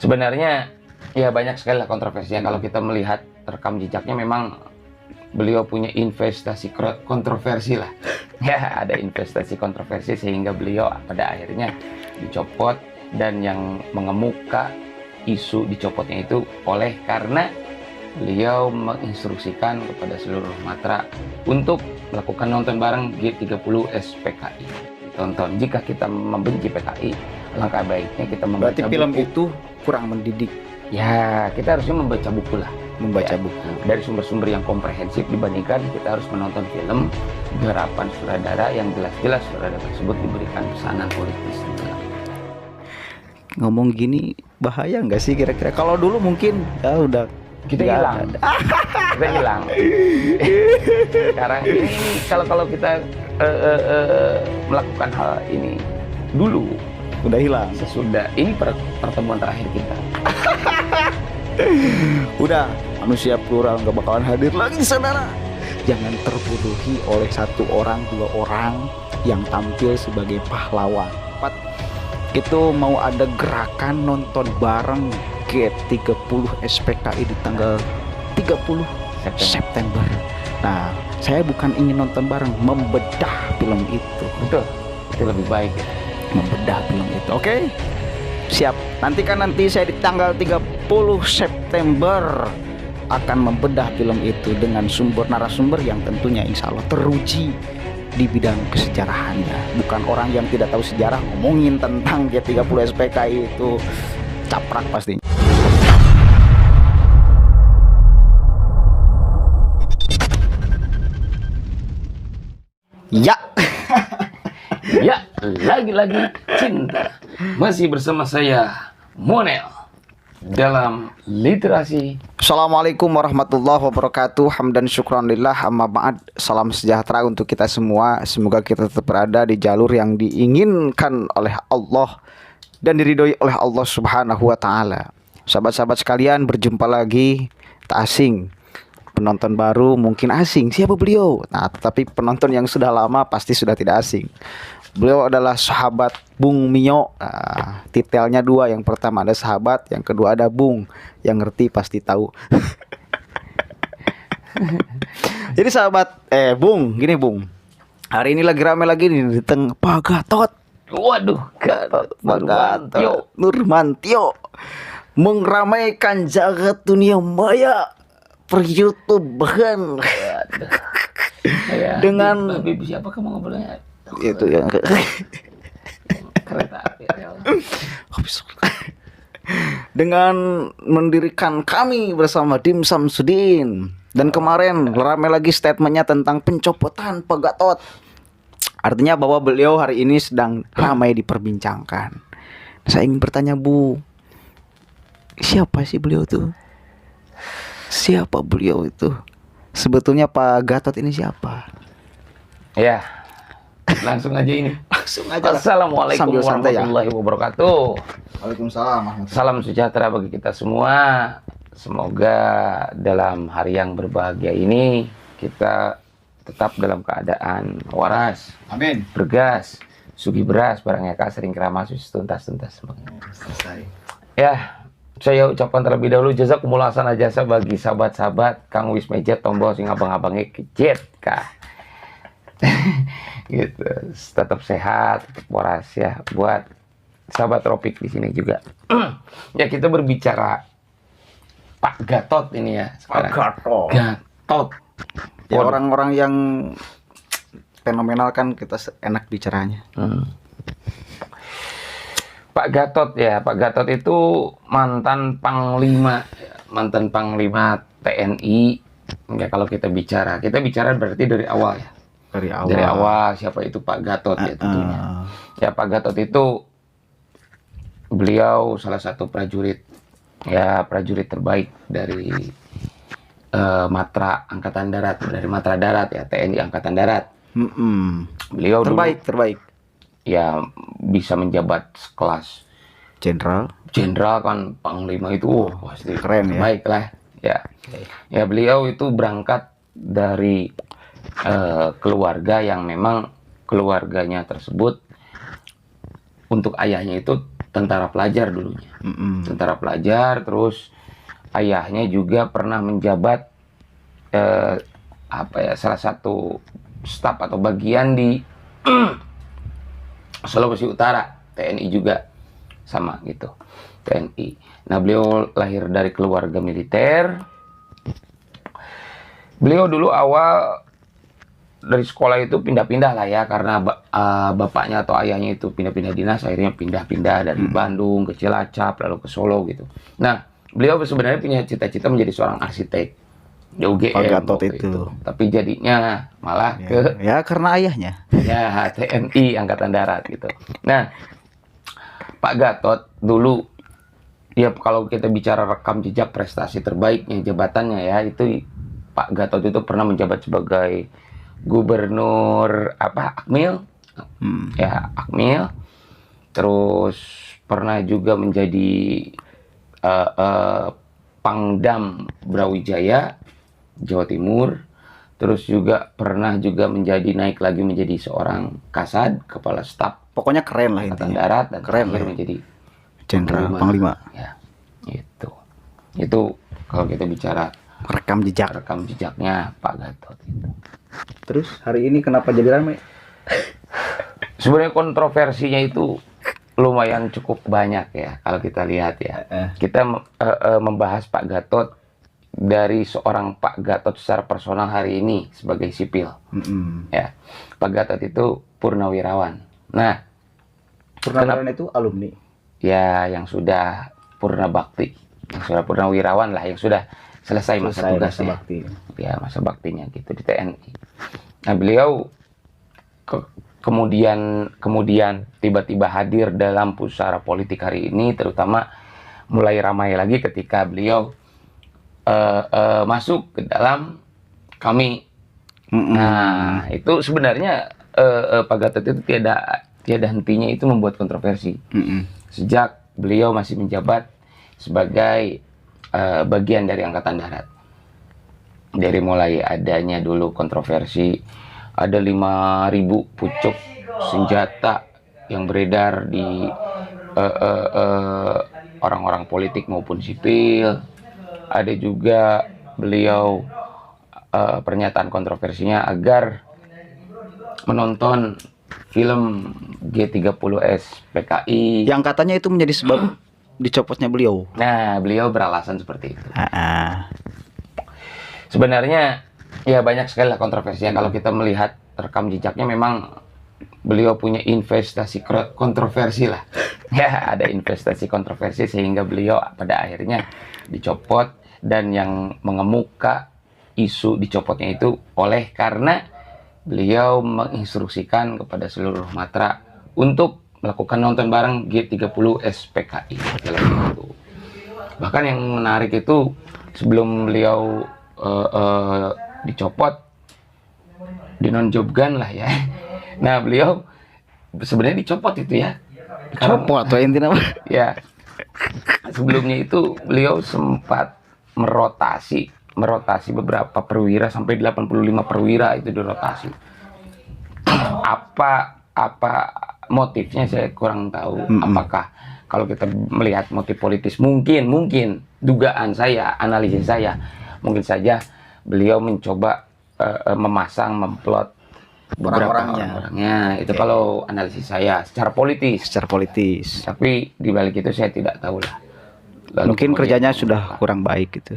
Sebenarnya ya banyak sekali lah kontroversinya. Kalau kita melihat rekam jejaknya, memang beliau punya investasi kontroversi lah. Ya, ada investasi kontroversi sehingga beliau pada akhirnya dicopot, dan yang mengemuka isu dicopotnya itu karena beliau menginstruksikan kepada seluruh matra untuk melakukan nonton bareng G30 SPKI. Tonton. Jika kita membenci PKI, alangkah baiknya kita membaca Berarti film buku. itu kurang mendidik. Ya, kita harusnya membaca buku lah. Membaca Ya, buku dari sumber-sumber yang komprehensif dibandingkan kita harus menonton film garapan sutradara yang jelas-jelas sutradara tersebut diberikan pesanan politis. ngomong gini bahaya nggak sih kira-kira? Kalau dulu mungkin ya udah Kita nggak hilang. ada. Kita hilang. Sekarang ini kalau kita melakukan hal ini dulu, Udah hilang. sesudah ini pertemuan terakhir kita. Udah, manusia plural nggak bakalan hadir lagi, saudara. Jangan terbodohi oleh satu orang, dua orang yang tampil sebagai pahlawan. Itu mau ada gerakan nonton bareng G30 SPKI di tanggal 30 September. Nah, saya bukan ingin nonton bareng, membedah film itu. Betul, itu lebih baik. Membedah film itu. Oke? Siap. Nanti saya di tanggal 30 September akan membedah film itu dengan narasumber yang tentunya insya Allah teruji di bidang kesejarahannya. Bukan orang yang tidak tahu sejarah ngomongin tentang G30 SPKI itu caprak pasti. Ya. Ya, lagi-lagi cinta. Masih bersama saya, Monel, dalam literasi. Assalamualaikum warahmatullahi wabarakatuh. Hamdan syukranillah, amma ba'd. Salam sejahtera untuk kita semua. Semoga kita tetap berada di jalur yang diinginkan oleh Allah dan diridhoi oleh Allah Subhanahu wa taala. Sahabat-sahabat sekalian, berjumpa lagi. Tak asing, penonton baru mungkin asing, siapa beliau? Nah, tetapi penonton yang sudah lama pasti sudah tidak asing. Beliau adalah sahabat Bung Mio. Titelnya dua, yang pertama ada sahabat, yang kedua ada Bung. Yang ngerti pasti tahu. Jadi sahabat, Bung, gini Bung. Hari ini lagi rame lagi di tengah Pak Gatot. Waduh, Gatot Nurmantio meramaikan jagat dunia maya per-YouTubean. Dengan Habib siapa kamu ngobrolnya? itu yang Kereta api. dengan mendirikan kami bersama Dim Samsudin. Dan kemarin ramai lagi statementnya tentang pencopotan Pak Gatot. Artinya bahwa beliau hari ini sedang ramai diperbincangkan. Saya ingin bertanya, Bu, siapa sih beliau tuh? Siapa beliau itu? Sebetulnya Pak Gatot ini siapa? Ya, langsung aja ini. Langsung aja. Assalamualaikum Sambil santai ya. warahmatullahi wabarakatuh. Waalaikumsalam. Salam sejahtera bagi kita semua. Semoga dalam hari yang berbahagia ini kita tetap dalam keadaan waras, Amin. bergas, sugi beras, barangnya sering keramas, tuntas-tuntas. Selesai. Ya, saya ucapkan terlebih dahulu jazakumullah sana jasa bagi sahabat-sahabat Kang Wismejet, tombol sing abang-abangnya kejet kah. Gitu. Tetap sehat, tetap waras ya buat sahabat Tropik di sini juga. Ya, kita berbicara Pak Gatot ini ya sekarang. Gatot. Ya, orang-orang yang fenomenal kan kita enak bicaranya. Pak Gatot ya, Pak Gatot itu mantan panglima TNI. Ya, kalau kita bicara berarti dari awal ya. Dari awal siapa itu Pak Gatot ya tentunya. Ya, Pak Gatot itu beliau salah satu prajurit terbaik dari Matra Angkatan Darat, dari Matra Darat ya, TNI Angkatan Darat. Beliau terbaik ya bisa menjabat kelas jenderal kan, panglima itu pasti keren ya. Baik lah ya. Ya, beliau itu berangkat dari keluarga yang memang keluarganya tersebut untuk ayahnya itu tentara pelajar dulunya. Tentara pelajar, terus ayahnya juga pernah menjabat salah satu staf atau bagian di Sulawesi Utara, TNI juga sama gitu, TNI. Nah, beliau lahir dari keluarga militer. Beliau dulu awal dari sekolah itu pindah-pindah lah ya, karena bapaknya atau ayahnya itu pindah-pindah dinas, akhirnya pindah-pindah dari Bandung ke Cilacap lalu ke Solo gitu. Nah, beliau sebenarnya punya cita-cita menjadi seorang arsitek di UGM Pak Gatot waktu itu. Tapi jadinya malah ke karena ayahnya. Ya, TNI Angkatan Darat gitu. Nah, Pak Gatot dulu, ya kalau kita bicara rekam jejak prestasi terbaiknya jabatannya ya, itu Pak Gatot itu pernah menjabat sebagai gubernur Akmil, ya Akmil. Terus pernah juga menjadi Pangdam Brawijaya Jawa Timur. Terus juga pernah menjadi naik lagi menjadi seorang Kasad, kepala staf. Pokoknya keren lah Angkatan intinya. Darat, dan Keren terakhir lah. menjadi Jenderal Panglima. Ya, itu kalau kita bicara Rekam jejak. rekam jejaknya Pak Gatot itu. Terus hari ini kenapa jadi ramai? Sebenarnya kontroversinya itu lumayan cukup banyak ya kalau kita lihat ya. Kita membahas Pak Gatot dari seorang Pak Gatot secara personal hari ini sebagai sipil. Ya, Pak Gatot itu purnawirawan. Nah, Purnawirawan itu alumni. Ya, yang sudah purna bakti, yang sudah purnawirawan lah, yang sudah selesai masa tugasnya. Ya, masa baktinya gitu di TNI. Nah, beliau kemudian tiba-tiba hadir dalam pusara politik hari ini, terutama mulai ramai lagi ketika beliau masuk ke dalam kami. Nah, itu sebenarnya Pak Gatot itu tiada hentinya itu membuat kontroversi. Sejak beliau masih menjabat sebagai bagian dari Angkatan Darat. Dari mulai adanya dulu kontroversi, ada 5.000 pucuk senjata yang beredar di orang-orang politik maupun sipil. Ada juga beliau pernyataan kontroversinya agar menonton film G30S PKI yang katanya itu menjadi sebab dicopotnya beliau. Nah, beliau beralasan seperti itu. Sebenarnya ya banyak sekali lah kontroversinya. Kalau kita melihat rekam jejaknya, memang beliau punya investasi kontroversi lah. Ya, ada investasi kontroversi sehingga beliau pada akhirnya dicopot, dan yang mengemuka isu dicopotnya itu karena beliau menginstruksikan kepada seluruh matra untuk melakukan nonton bareng G30S PKI. Bahkan yang menarik itu, sebelum beliau dicopot, dinonjobkan lah ya. Nah, beliau sebenarnya dicopot itu ya. Copot atau intinya apa? Ya. Sebelumnya itu beliau sempat merotasi beberapa perwira, sampai 85 perwira itu dirotasi. Apa motifnya saya kurang tahu. Apakah kalau kita melihat motif politis, mungkin dugaan saya, analisis saya, mungkin saja beliau mencoba memplot beberapa orang-orangnya. Itu kalau analisis saya secara politis. Tapi di balik itu saya tidak tahu lah. Mungkin kerjanya sudah kurang baik gitu.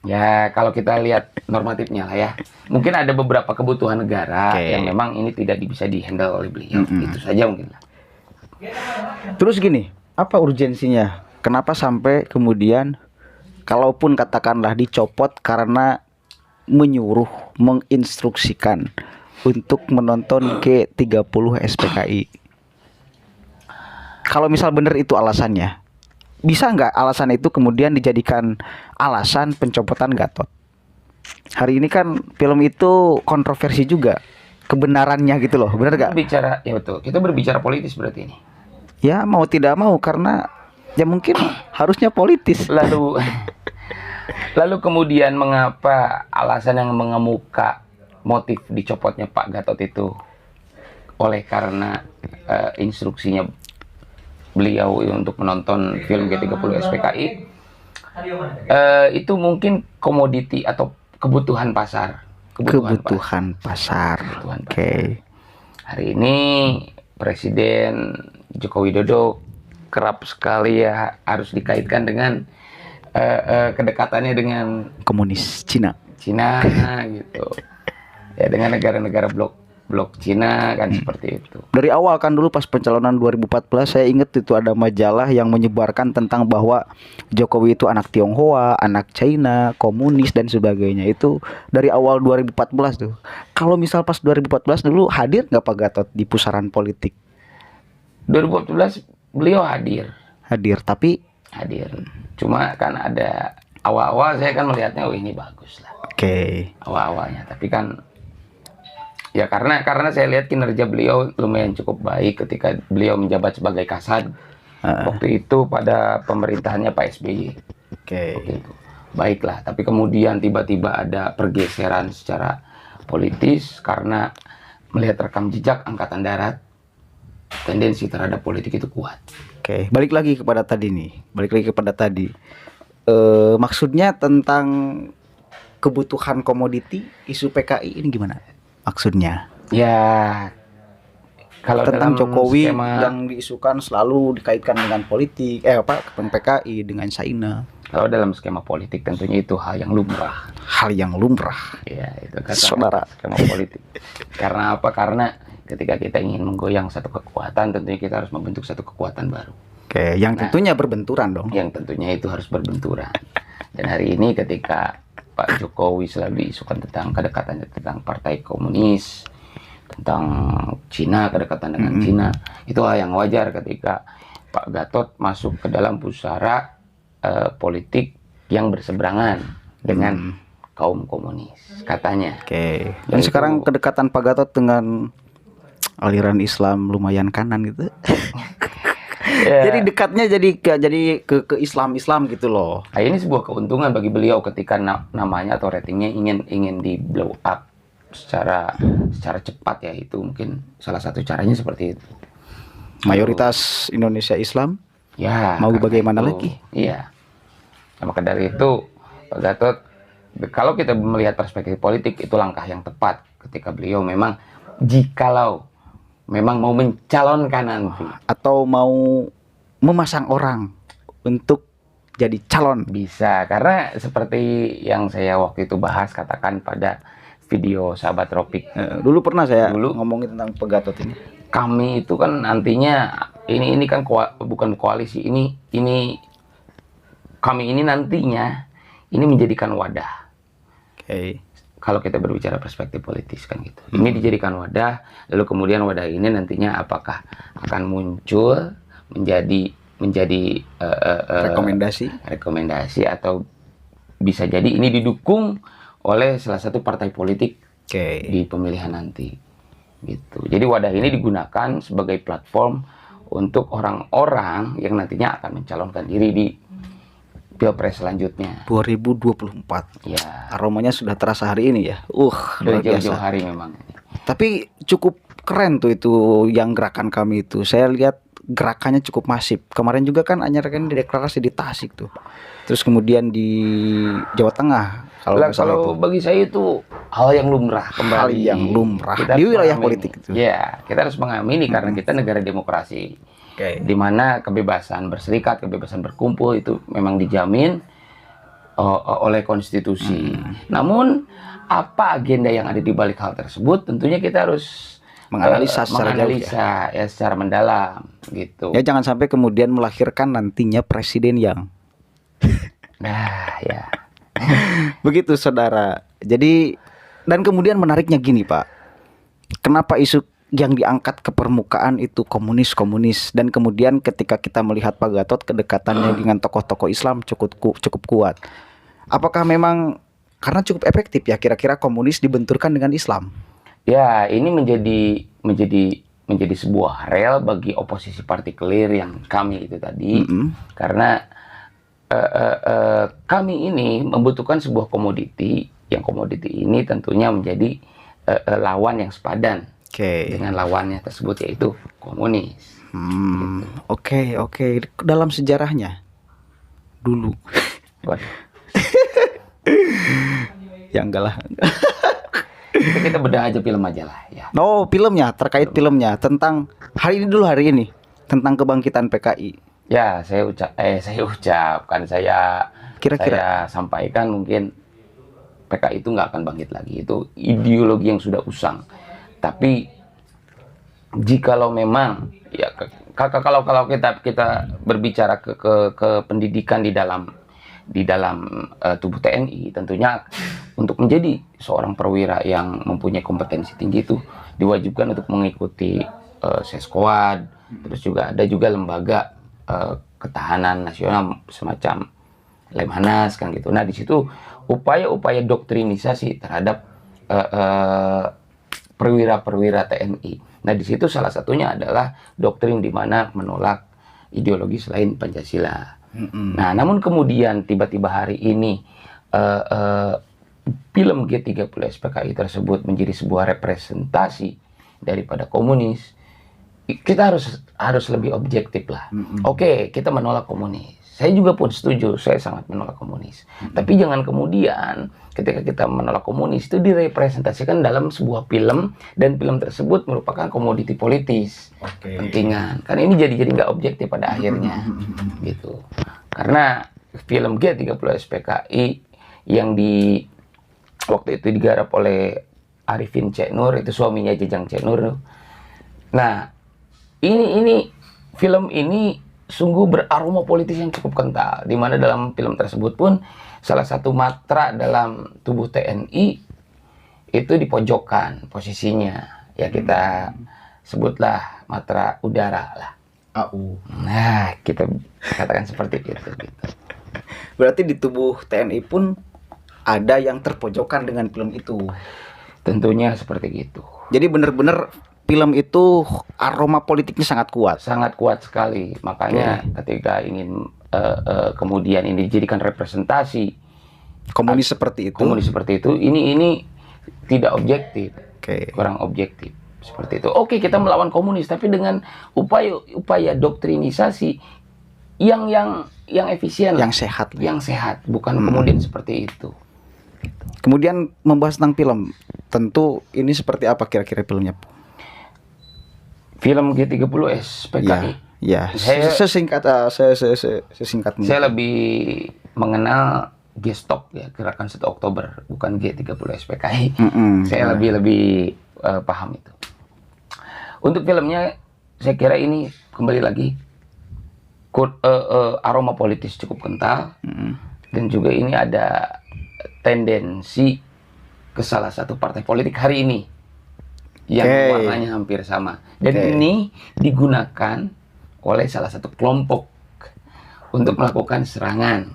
Ya, kalau kita lihat normatifnya lah ya. Mungkin ada beberapa kebutuhan negara yang memang ini tidak bisa dihandle oleh beliau. Itu saja mungkin lah. Terus gini, apa urgensinya? Kenapa sampai kemudian, kalaupun katakanlah dicopot karena menyuruh, menginstruksikan untuk menonton G30 SPKI? Kalau misal benar itu alasannya, bisa nggak alasan itu kemudian dijadikan alasan pencopotan Gatot? Hari ini kan film itu kontroversi juga kebenarannya gitu loh, benar nggak? Ya betul, kita berbicara politis berarti ini. Ya mau tidak mau, karena ya mungkin harusnya politis. Lalu kemudian mengapa alasan yang mengemuka motif dicopotnya Pak Gatot itu karena instruksinya beliau untuk menonton film G30 SPKI, itu mungkin komoditi atau kebutuhan pasar. Kebutuhan pasar. Oke. Hari ini Presiden Joko Widodo kerap sekali ya harus dikaitkan dengan kedekatannya dengan Komunis Cina gitu. Ya, dengan negara-negara blok Cina kan seperti itu. Dari awal kan dulu pas pencalonan 2014 saya ingat itu ada majalah yang menyebarkan tentang bahwa Jokowi itu anak Tionghoa, anak China, komunis dan sebagainya. Itu dari awal 2014 tuh. Kalau misal pas 2014 dulu hadir nggak Pak Gatot di pusaran politik? 2014 beliau hadir. Tapi Hadir. Cuma kan ada awal-awal saya kan melihatnya ini bagus lah. Oke. Awal-awalnya, tapi kan ya karena saya lihat kinerja beliau lumayan cukup baik ketika beliau menjabat sebagai Kasad waktu itu pada pemerintahannya Pak SBY. Waktu itu baiklah, tapi kemudian tiba-tiba ada pergeseran secara politis karena melihat rekam jejak Angkatan Darat, tendensi terhadap politik itu kuat. Balik lagi kepada tadi. Maksudnya tentang kebutuhan komoditi, isu PKI ini gimana? Maksudnya? Ya, kalau tentang dalam Jokowi skema, yang diisukan selalu dikaitkan dengan politik, PKI dengan China. Kalau dalam skema politik tentunya itu hal yang lumrah. Ya, itu kata saudara. Skema politik. Karena apa? Karena ketika kita ingin menggoyang satu kekuatan, tentunya kita harus membentuk satu kekuatan baru. Yang tentunya berbenturan dong. Yang tentunya itu harus berbenturan. Dan hari ini ketika Pak Jokowi selalu diisukan tentang kedekatannya tentang Partai Komunis, tentang Cina, kedekatan dengan Cina, itu hal yang wajar ketika Pak Gatot masuk ke dalam pusara politik yang berseberangan dengan kaum komunis, katanya. Dan sekarang kedekatan Pak Gatot dengan aliran Islam lumayan kanan gitu. Jadi dekatnya jadi ke Islam gitu loh. Nah, ini sebuah keuntungan bagi beliau ketika namanya atau ratingnya ingin di blow up secara cepat, ya itu mungkin salah satu caranya seperti itu. Mayoritas Indonesia Islam. Ya. Mau bagaimana lagi? Iya. Maka dari itu Pak Gatot, kalau kita melihat perspektif politik, itu langkah yang tepat ketika beliau memang jikalau memang mau mencalonkan nanti atau mau memasang orang untuk jadi calon, bisa. Karena seperti yang saya waktu itu bahas, katakan pada video Sahabat Tropik, dulu pernah saya ngomongin tentang Pak Gatot ini. Kami itu kan nantinya ini kan bukan koalisi, ini kami ini nantinya ini menjadikan wadah. Kalau kita berbicara perspektif politis kan gitu. Ini dijadikan wadah, lalu kemudian wadah ini nantinya apakah akan muncul menjadi rekomendasi atau bisa jadi ini didukung oleh salah satu partai politik di pemilihan nanti. Gitu. Jadi wadah ini digunakan sebagai platform untuk orang-orang yang nantinya akan mencalonkan diri di Pilpres selanjutnya 2024. Ya. Aromanya sudah terasa hari ini ya. Dari jauh-jauh hari memang. Tapi cukup keren tuh itu yang gerakan kami itu. Saya lihat gerakannya cukup masif. Kemarin juga kan Anyar kan deklarasi di Tasik tuh. Terus kemudian di Jawa Tengah. Kalau bagi saya itu hal yang lumrah kembali. Hal yang lumrah di wilayah politik itu. Ya, kita harus mengamini karena kita negara demokrasi. Di mana kebebasan berserikat, kebebasan berkumpul itu memang dijamin oleh konstitusi. Namun apa agenda yang ada di balik hal tersebut, tentunya kita harus menganalisa secara mendalam gitu. Ya, jangan sampai kemudian melahirkan nantinya presiden yang ya. Begitu saudara. Jadi dan kemudian menariknya gini Pak, kenapa isu yang diangkat ke permukaan itu komunis dan kemudian ketika kita melihat Pak Gatot kedekatannya dengan tokoh-tokoh Islam cukup kuat. Apakah memang karena cukup efektif ya kira-kira komunis dibenturkan dengan Islam? Ya, ini menjadi sebuah rel bagi oposisi partikelir yang kami itu tadi. Karena kami ini membutuhkan sebuah komoditi, yang komoditi ini tentunya menjadi lawan yang sepadan dengan lawannya tersebut, yaitu komunis. Oke. Dalam sejarahnya dulu. Waduh, Ya enggak lah. kita bedah aja film aja lah ya. No, filmnya, terkait filmnya tentang hari ini tentang kebangkitan PKI. Ya, saya ucapkan, saya Kira-kira sampaikan mungkin PKI itu nggak akan bangkit lagi. Itu ideologi yang sudah usang. Tapi jikalau memang ya kalau kita berbicara ke pendidikan di dalam tubuh TNI, tentunya untuk menjadi seorang perwira yang mempunyai kompetensi tinggi itu diwajibkan untuk mengikuti Seskoad, terus juga ada juga lembaga ketahanan nasional semacam Lemhanas kan gitu. Nah, di situ upaya-upaya doktrinisasi terhadap perwira-perwira TNI. Nah, di situ salah satunya adalah doktrin di mana menolak ideologi selain Pancasila. Nah, namun kemudian tiba-tiba hari ini film G30 SPKI tersebut menjadi sebuah representasi daripada komunis. Kita harus lebih objektif lah. Oke, kita menolak komunis. Saya juga pun setuju, saya sangat menolak komunis. Tapi jangan kemudian ketika kita menolak komunis itu direpresentasikan dalam sebuah film dan film tersebut merupakan komoditi politis, pentingan. Kan ini jadi nggak objektif pada akhirnya, gitu. Karena film G30 SPKI yang waktu itu digarap oleh Arifin C. Nur, itu suaminya Jejang C. Nur. Nah, ini film ini sungguh beraroma politis yang cukup kental, di mana dalam film tersebut pun salah satu matra dalam tubuh TNI itu di pojokan posisinya, ya kita sebutlah matra udara lah. AU. Nah, kita katakan seperti itu gitu. Berarti di tubuh TNI pun ada yang terpojokan dengan film itu. Tentunya seperti gitu. Jadi benar-benar film itu aroma politiknya sangat kuat. Sangat kuat sekali. Makanya ketika ingin kemudian ini dijadikan representasi Komunis seperti itu, ini tidak objektif. Oke. Kurang objektif. Seperti itu. Oke, kita melawan komunis, tapi dengan upaya doktrinisasi yang efisien, yang sehat, bukan kemudian seperti itu. Kemudian membahas tentang film, tentu ini seperti apa kira-kira filmnya? Film G30 SPKI. Ya. Sesingkatnya. Saya lebih mengenal G-Stop ya, Gerakan 1 Oktober, bukan G30 SPKI. Saya lebih paham itu. Untuk filmnya, saya kira ini kembali lagi aroma politis cukup kental, dan juga ini ada tendensi ke salah satu partai politik hari ini yang warnanya hampir sama, dan ini digunakan oleh salah satu kelompok untuk melakukan serangan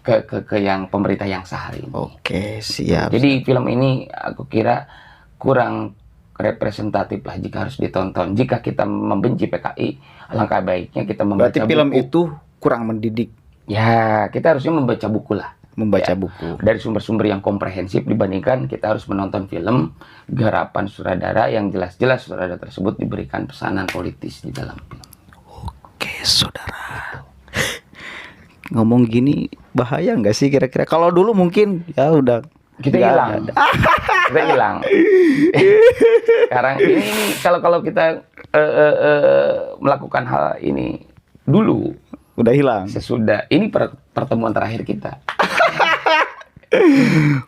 ke yang pemerintah yang sah hari ini. Oke, siap. Jadi film ini aku kira kurang representatif lah jika harus ditonton. Jika kita membenci PKI, alangkah baiknya kita membaca buku. Berarti film itu kurang mendidik. Ya, kita harusnya membaca buku lah. Buku dari sumber-sumber yang komprehensif dibandingkan kita harus menonton film garapan sutradara yang jelas-jelas sutradara tersebut diberikan pesanan politis di dalam film. Oke, saudara. Ngomong gini bahaya nggak sih kira-kira? Kalau dulu mungkin ya udah kita hilang. Kita hilang. Sekarang ini kalau kita melakukan hal ini dulu udah hilang. Sesudah ini pertemuan terakhir kita.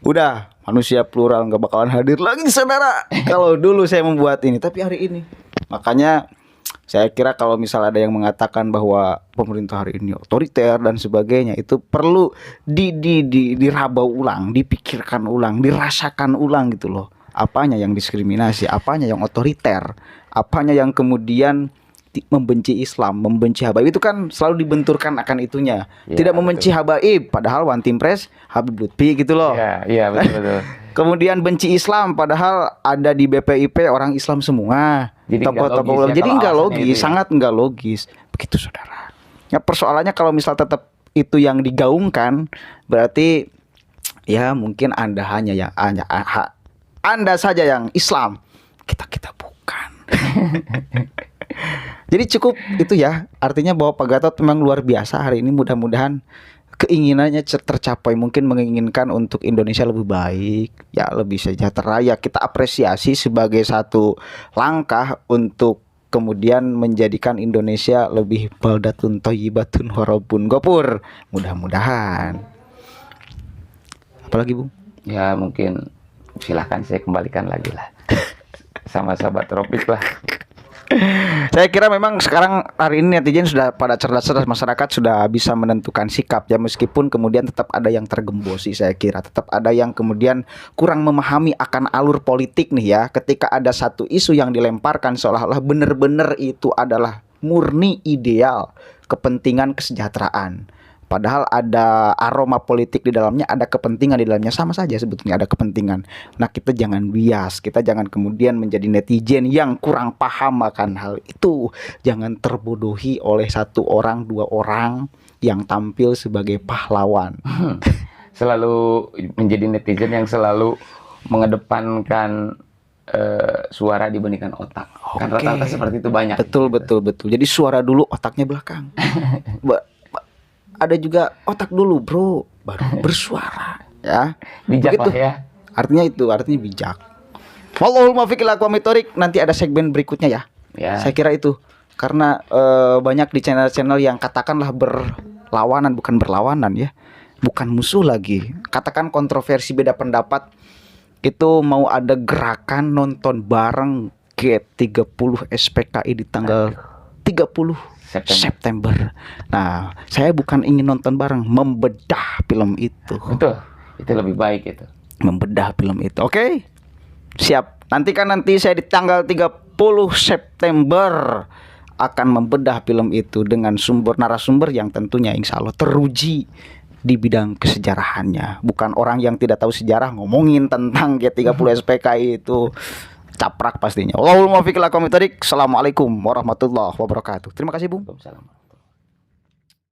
Udah, manusia plural nggak bakalan hadir lagi, saudara. Kalau dulu saya membuat ini, tapi hari ini. Makanya saya kira kalau misal ada yang mengatakan bahwa pemerintah hari ini otoriter dan sebagainya, itu perlu diraba ulang, dipikirkan ulang, dirasakan ulang gitu loh. Apanya yang diskriminasi, apanya yang otoriter, apanya yang kemudian membenci Islam, membenci Habaib, itu kan selalu dibenturkan akan itunya. Ya, tidak membenci Habaib, padahal One Team Press Habib Lutfi gitu loh. Iya betul. Kemudian benci Islam, padahal ada di BPIP orang Islam semua. Tokoh-tokoh jadi nggak logis, sangat nggak logis. Begitu saudara. Ya persoalannya kalau misal tetap itu yang digaungkan, berarti ya mungkin Anda saja yang Islam, kita bukan. Jadi cukup itu ya. Artinya bahwa Pak Gatot memang luar biasa hari ini. Mudah-mudahan keinginannya tercapai. Mungkin menginginkan untuk Indonesia lebih baik, ya lebih sejahtera. Ya kita apresiasi sebagai satu langkah untuk kemudian menjadikan Indonesia lebih baldatun thayyibatun warabun ghafur. Mudah-mudahan. Apalagi Bung? Ya mungkin silahkan saya kembalikan lagi lah sama sahabat Tropik lah. Saya kira memang sekarang hari ini netizen sudah pada cerdas-cerdas, masyarakat sudah bisa menentukan sikap ya, meskipun kemudian tetap ada yang tergembosi. Saya kira tetap ada yang kemudian kurang memahami akan alur politik nih ya. Ketika ada satu isu yang dilemparkan seolah-olah benar-benar itu adalah murni ideal kepentingan kesejahteraan. Padahal ada aroma politik di dalamnya, ada kepentingan di dalamnya, sama saja sebetulnya ada kepentingan. Nah kita jangan bias, kita jangan kemudian menjadi netizen yang kurang paham akan hal itu. Jangan terbodohi oleh satu orang, dua orang yang tampil sebagai pahlawan. Selalu menjadi netizen yang selalu mengedepankan suara dibandingkan otak. Kan rata-rata seperti itu banyak. Betul. Jadi suara dulu, otaknya belakang. Ada juga otak dulu bro, baru bersuara ya. Bijak begitu lah ya. artinya bijak. Wallahul muwaffiq ila aqwamit thoriq. Nanti ada segmen berikutnya ya. Saya kira itu karena banyak di channel-channel yang katakanlah berlawanan, bukan berlawanan ya, bukan musuh lagi, katakan kontroversi beda pendapat. Itu mau ada gerakan nonton bareng G30 SPKI di tanggal 30 September. Nah, saya bukan ingin nonton bareng, membedah film itu. Betul, itu lebih baik itu. Membedah film itu. Oke? Siap. Nanti saya di tanggal 30 September akan membedah film itu dengan narasumber yang tentunya insya Allah teruji di bidang kesejarahannya. Bukan orang yang tidak tahu sejarah ngomongin tentang G30 SPKI itu. Caprak pastinya. Wallahul muwaffiq ila aqwamit thoriq. Assalamualaikum warahmatullahi wabarakatuh. Terima kasih, Bung. Waalaikumsalam.